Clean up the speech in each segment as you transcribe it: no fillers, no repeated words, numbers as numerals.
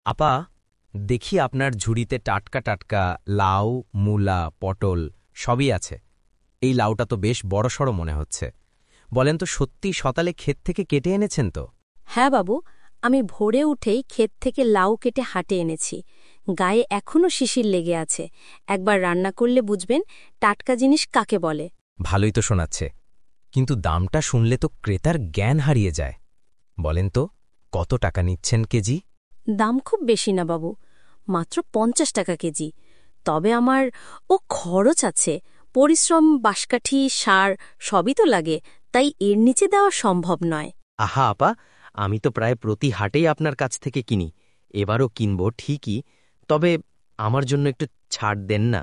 আপা, দেখি আপনার ঝুড়িতে টাটকা টাটকা লাউ, মূলা, পটল সবই আছে। এই লাউটা তো বেশ বড়সড় মনে হচ্ছে। বলেন তো, সত্যি সকালে ক্ষেত থেকে কেটে এনেছেন তো? হ্যাঁ বাবু, আমি ভোরে উঠেই ক্ষেত থেকে লাউ কেটে হাটে এনেছি। গায়ে এখনো শিশির লেগে আছে। একবার রান্না করলে বুঝবেন টাটকা জিনিস কাকে বলে। ভালোই তো শোনাচ্ছে, কিন্তু দামটা শুনলে তো ক্রেতার জ্ঞান হারিয়ে যায়। বলেন তো, কত টাকা নিচ্ছেন কেজি? দাম খুব বেশি না বাবু, মাত্র ৫০ টাকা কেজি। তবে আমার খরচ আছে, পরিশ্রম, বাঁশকাঠি, সার সবই তো লাগে, তাই এর নিচে দেওয়া সম্ভব নয়। আহা আপা, আমি তো প্রায় প্রতি হাটেই আপনার কাছ থেকে কিনি। এবারও কিনব ঠিকই, তবে আমার জন্য একটু ছাড় দেন না।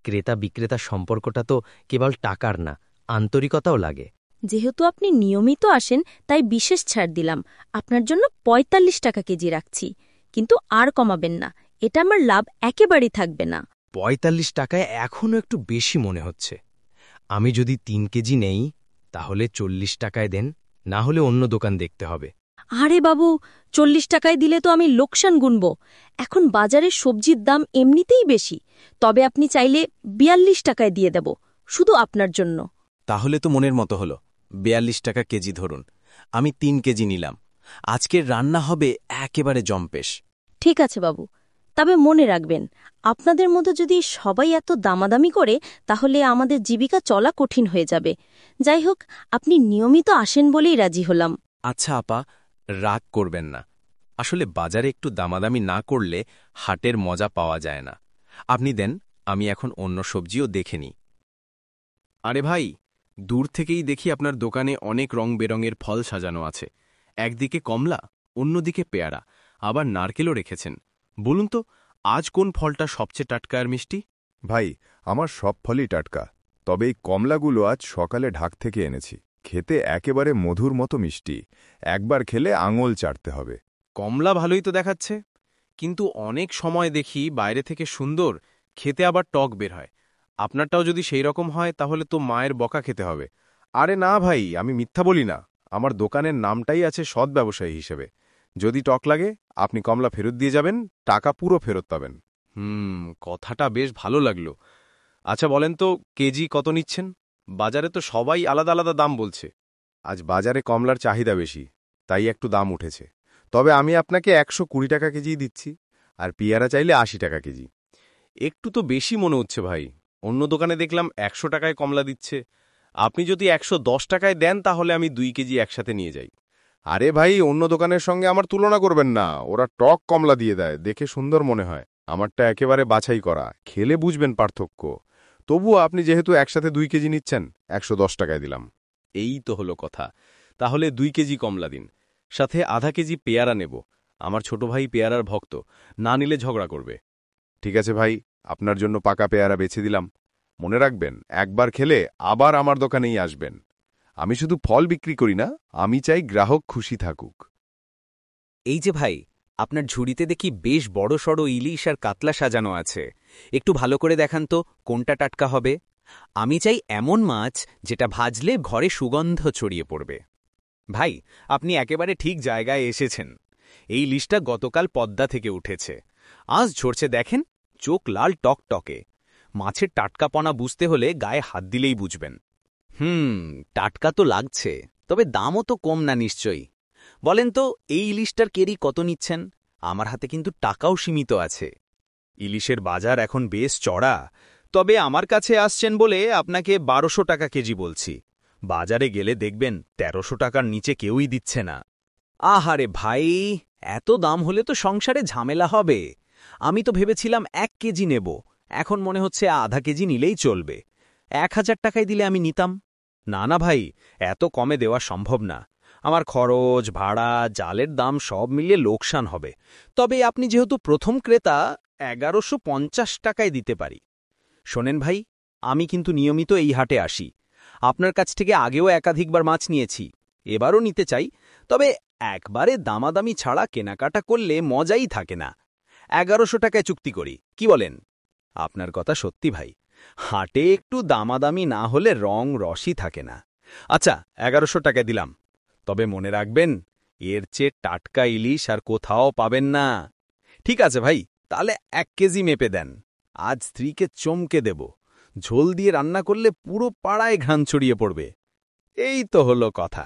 ক্রেতা বিক্রেতা সম্পর্কটা তো কেবল টাকার না, আন্তরিকতাও লাগে। যেহেতু আপনি নিয়মিত আসেন, তাই বিশেষ ছাড় দিলাম। আপনার জন্য ৪৫ টাকা কেজি রাখছি, কিন্তু আর কমাবেন না। এটা আমার লাভ একেবারেই থাকবে না। ৪৫ টাকায় এখনও একটু বেশি মনে হচ্ছে। আমি যদি ৩ কেজি নেই, তাহলে ৪০ টাকায় দেন, না হলে অন্য দোকান দেখতে হবে। আরে বাবু, ৪০ টাকায় দিলে তো আমি লোকসান গুনব। এখন বাজারে সবজির দাম এমনিতেই বেশি। তবে আপনি চাইলে ৪২ টাকায় দিয়ে দেব, শুধু আপনার জন্য। তাহলে তো মনের মতো হলো। ৪২ টাকা কেজি ধরুন, আমি ৩ কেজি নিলাম। আজকের রান্না হবে একেবারে জম্পেশ। ঠিক আছে বাবু, তবে মনে রাখবেন, আপনাদের মতো যদি সবাই এত দামাদামি করে, তাহলে আমাদের জীবিকা চলা কঠিন হয়ে যাবে। যাই হোক, আপনি নিয়মিত আসেন বলেই রাজি হলাম। আচ্ছা আপা, রাগ করবেন না। আসলে বাজারে একটু দামাদামি না করলে হাটের মজা পাওয়া যায় না। আপনি দেন, আমি এখন অন্য সবজিও দেখে নিই। আরে ভাই, দূর থেকেই দেখি আপনার দোকানে অনেক রং বেরঙের ফল সাজানো আছে। একদিকে কমলা, অন্যদিকে পেয়ারা, আবার নারকেলও রেখেছেন। বলুন তো, আজ কোন ফলটা সবচেয়ে টাটকা আর মিষ্টি? ভাই, আমার সব ফলই টাটকা, তবে এই কমলাগুলো আজ সকালে ঢাক থেকে এনেছি। খেতে একেবারে মধুর মতো মিষ্টি, একবার খেলে আঙুল চাটতে হবে। কমলা ভালোই তো দেখাচ্ছে, কিন্তু অনেক সময় দেখি বাইরে থেকে সুন্দর, খেতে আবার টক বের হয়। আপনারটাও যদি সেই রকম হয়, তাহলে তো মায়ের বকা খেতে হবে। আরে না ভাই, আমি মিথ্যা বলি না। আমার দোকানের নামটাই আছে সৎ ব্যবসায়ী হিসেবে। যদি টক লাগে, আপনি কমলা ফেরত দিয়ে যাবেন, টাকা পুরো ফেরত পাবেন। কথাটা বেশ ভালো লাগলো। আচ্ছা বলেন তো, কেজি কত নিচ্ছেন? বাজারে তো সবাই আলাদা আলাদা দাম বলছে। আজ বাজারে কমলার চাহিদা বেশি, তাই একটু দাম উঠেছে। তবে আমি আপনাকে ১২০ টাকা কেজি দিচ্ছি, আর পিয়ারা চাইলে ৮০ টাকা কেজি। একটু তো বেশি মনে হচ্ছে ভাই। অন্য দোকানে দেখলাম ১০০ টাকায় কমলা দিচ্ছে। আপনি যদি ১১০ টাকায় দেন, তাহলে আমি ২ কেজি একসাথে নিয়ে যাই। আরে ভাই, অন্য দোকানের সঙ্গে আমার তুলনা করবেন না। ওরা টক কমলা দিয়ে দেয়, দেখে সুন্দর মনে হয়। আমারটা একেবারে বাছাই করা, খেলে বুঝবেন পার্থক্য। তবুও আপনি যেহেতু একসাথে ২ কেজি নিচ্ছেন, ১১০ টাকায় দিলাম। এই তো হলো কথা। তাহলে ২ কেজি কমলা দিন, সাথে আধা কেজি পেয়ারা নেব। আমার ছোট ভাই পেয়ারার ভক্ত, না নিলে ঝগড়া করবে। ঠিক আছে ভাই, আপনার জন্য পাকা পেয়ারা বেছে দিলাম। মনে রাখবেন, একবার খেলে আবার আমার দোকানেই আসবেন। আমি শুধু ফল বিক্রি করি না, আমি চাই গ্রাহক খুশি থাকুক। এই যে ভাই, আপনার ঝুড়িতে দেখি বেশ বড়সড় ইলিশ আর কাতলা সাজানো আছে। একটু ভালো করে দেখান তো, কোনটা টাটকা হবে। আমি চাই এমন মাছ যেটা ভাজলে ঘরে সুগন্ধ ছড়িয়ে পড়বে। ভাই, আপনি একেবারে ঠিক জায়গায় এসেছেন। এই ইলিশটা গতকাল পদ্মা থেকে উঠেছে, আজ ঝরছে দেখেন, চোখ লাল টকটকে। মাছের টাটকাপনা বুঝতে হলে গায়ে হাত দিলেই বুঝবেন। টাটকা তো লাগছে, তবে দামও তো কম না নিশ্চয়ই। বলেন তো, এই ইলিশটার কেরি কত নিচ্ছেন? আমার হাতে কিন্তু টাকাও সীমিত আছে। ইলিশের বাজার এখন বেশ চড়া, তবে আমার কাছে আসছেন বলে আপনাকে ১২০০ টাকা কেজি বলছি। বাজারে গেলে দেখবেন ১৩০০ টাকার নিচে কেউই দিচ্ছে না। আহারে ভাই, এত দাম হলে তো সংসারে ঝামেলা হবে। আমি তো ভেবেছিলাম ১ কেজি নেব, এখন মনে হচ্ছে আধা কেজি নিলেই চলবে। ১০০০ টাকায় দিলে আমি নিতাম। না না ভাই, এত কমে দেওয়া সম্ভব না। আমার খরচ, ভাড়া, জালের দাম সব মিলিয়ে লোকসান হবে। তবে আপনি যেহেতু প্রথম ক্রেতা, ১১৫০ টাকায় দিতে পারি। শোনেন ভাই, আমি কিন্তু নিয়মিত এই হাটে আসি। আপনার কাছ থেকে আগেও একাধিকবার মাছ নিয়েছি, এবারও নিতে চাই। তবে একবারে দামাদামি ছাড়া কেনাকাটা করলে মজাই থাকে না। ১১০০ টাকায় চুক্তি করি, কি বলেন? আপনার কথা সত্যি ভাই, হাটে একটু দামাদামি না হলে রং রসই থাকে না। আচ্ছা, ১১০০ টাকায় দিলাম। তবে মনে রাখবেন, এর চেয়ে টাটকা ইলিশ আর কোথাও পাবেন না। ঠিক আছে ভাই, তাহলে 1 কেজি মেপে দেন। আজ স্ত্রীকে চমকে দেব। ঝোল দিয়ে রান্না করলে পুরো পাড়ায় ঘ্রাণ ছড়িয়ে পড়বে। এই তো হলো কথা।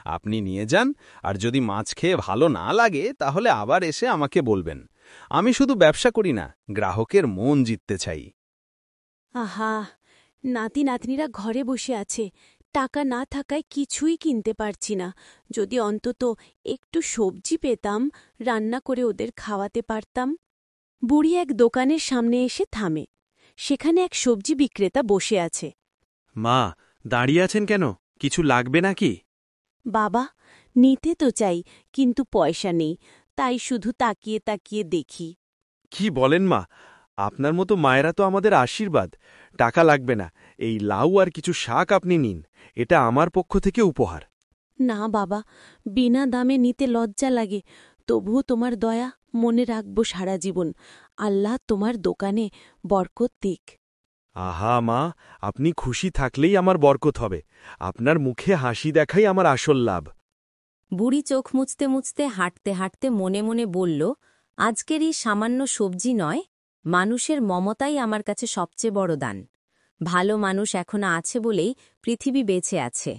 আপনি নিয়ে যান, আর যদি মাছ খেয়ে ভালো না লাগে তাহলে আবার এসে আমাকে বলবেন। আমি শুধু ব্যবসা করি না, গ্রাহকের মন জিততে চাই। আহা, নাতি নাতনিরা ঘরে বসে আছে, টাকা না থাকায় কিছুই কিনতে পারছি না। যদি অন্তত একটু সবজি পেতাম, রান্না করে ওদের খাওয়াতে পারতাম। বুড়ি এক দোকানের সামনে এসে থামে। সেখানে এক সবজি বিক্রেতা বসে আছে। মা, দাঁড়িয়ে আছেন কেন? কিছু লাগবে নাকি? বাবা, নিতে তো চাই, কিন্তু পয়সা নেই, তাই শুধু তাকিয়ে তাকিয়ে দেখি। কি বলেন মা? আপনার মতো মায়েরা তো আমাদের আশীর্বাদ। টাকা লাগবে না, এই লাউ আর কিছু শাক আপনি নিন, এটা আমার পক্ষ থেকে উপহার। না বাবা, বিনা দামে নিতে লজ্জা লাগে, তবুও তোমার দয়া মনে রাখব সারা জীবন। আল্লাহ তোমার দোকানে বরকত দিক। আহা মা, আপনি খুশি থাকলেই আমার বরকত হবে। আপনার মুখে হাসি দেখাই আমার আসল লাভ। বুড়ি চোখ মুছতে মুছতে হাঁটতে হাঁটতে মনে মনে বলল, আজকের এই সামান্য সবজি নয়, মানুষের মমতাই আমার কাছে সবচেয়ে বড় দান। ভালো মানুষ এখনো আছে বলেই পৃথিবী বেঁচে আছে।